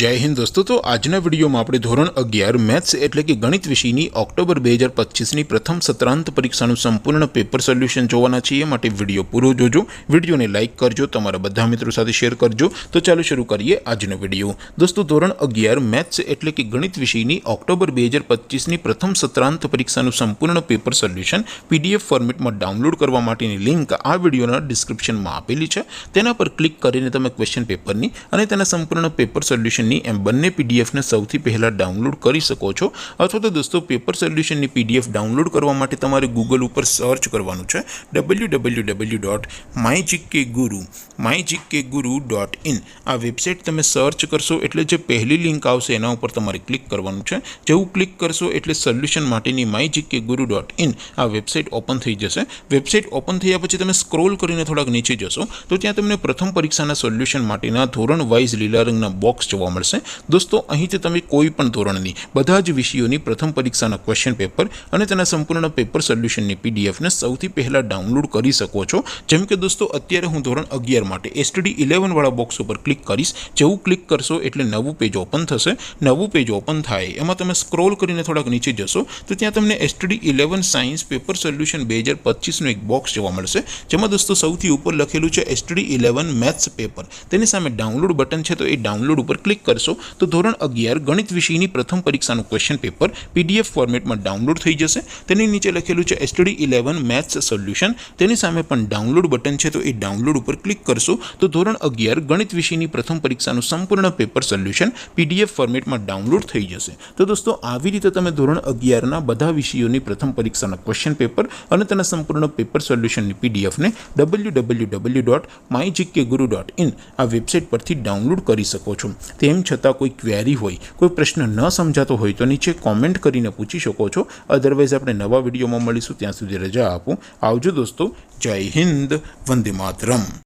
जय हिंद दोस्तों। तो आजना वीडियो में આપણે ધોરણ 11 મેથ્સ એટલે કે ગણિત વિષયની ઓક્ટોબર 2025 ની પ્રથમ સત્રાંત પરીક્ષાનું સંપૂર્ણ પેપર સોલ્યુશન જોવાના છીએ। માટે વિડિયો પૂરો જોજો, વિડિયોને લાઈક કરજો, તમારા બધા મિત્રો સાથે શેર કરજો। તો ચાલો શરૂ કરીએ આજનો વિડિયો। દોસ્તો ધોરણ 11 મેથ્સ એટલે કે ગણિત વિષયની ઓક્ટોબર 2025 ની પ્રથમ સત્રાંત પરીક્ષાનું સંપૂર્ણ પેપર સોલ્યુશન પીડીએફ ફોર્મેટમાં ડાઉનલોડ કરવા માટેની લિંક આ વિડિયોના ડિસ્ક્રિપ્શનમાં આપેલી છે। તેના પર ક્લિક કરીને તમે ક્વેશ્ચન પેપરની અને તેના સંપૂર્ણ પેપર સોલ્યુશનની એમ બંને પીડીએફને સૌથી પહેલા ડાઉનલોડ કરી શકો છો। અથવા તો દોસ્તો પેપર સોલ્યુશનની પીડીએફ ડાઉનલોડ કરવા માટે તમારે ગૂગલ ઉપર સર્ચ કરવાનું છે www.mygkguru.in। આ વેબસાઇટ તમે સર્ચ કરશો એટલે જે પહેલી લિંક આવશે એના ઉપર તમારે ક્લિક કરવાનું છે। જેવું ક્લિક કરશો એટલે સોલ્યુશન માટેની mygkguru.in આ વેબસાઇટ ઓપન થઈ જશે। વેબસાઇટ ઓપન થયા પછી તમે સ્ક્રોલ કરીને થોડાક નીચે જશો તો ત્યાં તમને પ્રથમ પરીક્ષાના સોલ્યુશન માટેના ધોરણ વાઇઝ લીલા રંગના બોક્સ જોવા મળશે। दोस्तों અહીંથી તમે કોઈ પણ ધોરણની બધા જ વિષયોની પ્રથમ પરીક્ષાના ક્વેશ્ચન પેપર અને તેના સંપૂર્ણ પેપર સોલ્યુશનની પીડીએફને સૌથી પહેલા ડાઉનલોડ કરી શકો છો। જેમ કે દોસ્તો અત્યારે હું ધોરણ 11 માટે STD 11 વાળા બોક્સ ઉપર ક્લિક કરીશ। જેવું ક્લિક કરશો એટલે નવું પેજ ઓપન થશે। નવું પેજ ઓપન થાય એમાં તમે સ્ક્રોલ કરીને થોડાક નીચે જશો તો ત્યાં તમને STD 11 સાયન્સ પેપર સોલ્યુશન 2025 નું એક બોક્સ જોવા મળશે। જેમાં દોસ્તો સૌથી ઉપર લખેલું છે STD 11 મેથ્સ પેપર। તેની સામે ડાઉનલોડ બટન છે તો એ ડાઉનલોડ ઉપર ક્લિક કરશો तो ધોરણ 11 ગણિત વિષયની પ્રથમ પરીક્ષાનું ક્વેશ્ચન પેપર પીડીએફ ફોર્મેટમાં ડાઉનલોડ થઈ જશે। તેની નીચે લખેલું છે STD 11 મેથ્સ સોલ્યુશન। તેની સામે પણ ડાઉનલોડ બટન છે તો એ ડાઉનલોડ ઉપર ક્લિક કરશો તો ધોરણ 11 ગણિત વિષયની પ્રથમ પરીક્ષાનું સંપૂર્ણ પેપર સોલ્યુશન પીડીએફ ફોર્મેટમાં ડાઉનલોડ થઈ જશે। તો દોસ્તો આવી રીતે તમે ધોરણ 11 ના બધા વિષયોની પ્રથમ પરીક્ષાના ક્વેશ્ચન પેપર અને તેના સંપૂર્ણ પેપર સોલ્યુશનની પીડીએફને www.mygkguru.in આ વેબસાઇટ પરથી ડાઉનલોડ કરી શકો છો। તેમ છતાં कोई क्वेरी होय, कोई प्रश्न न समझातो होय तो नीचे कॉमेंट करीने पूछी शको छो। अदरवाइज आपणे नवा विडियो में मळीशुं, त्यां सुधी रजा आपो। आवजो दोस्तों। जय हिंद, वंदे मातरम।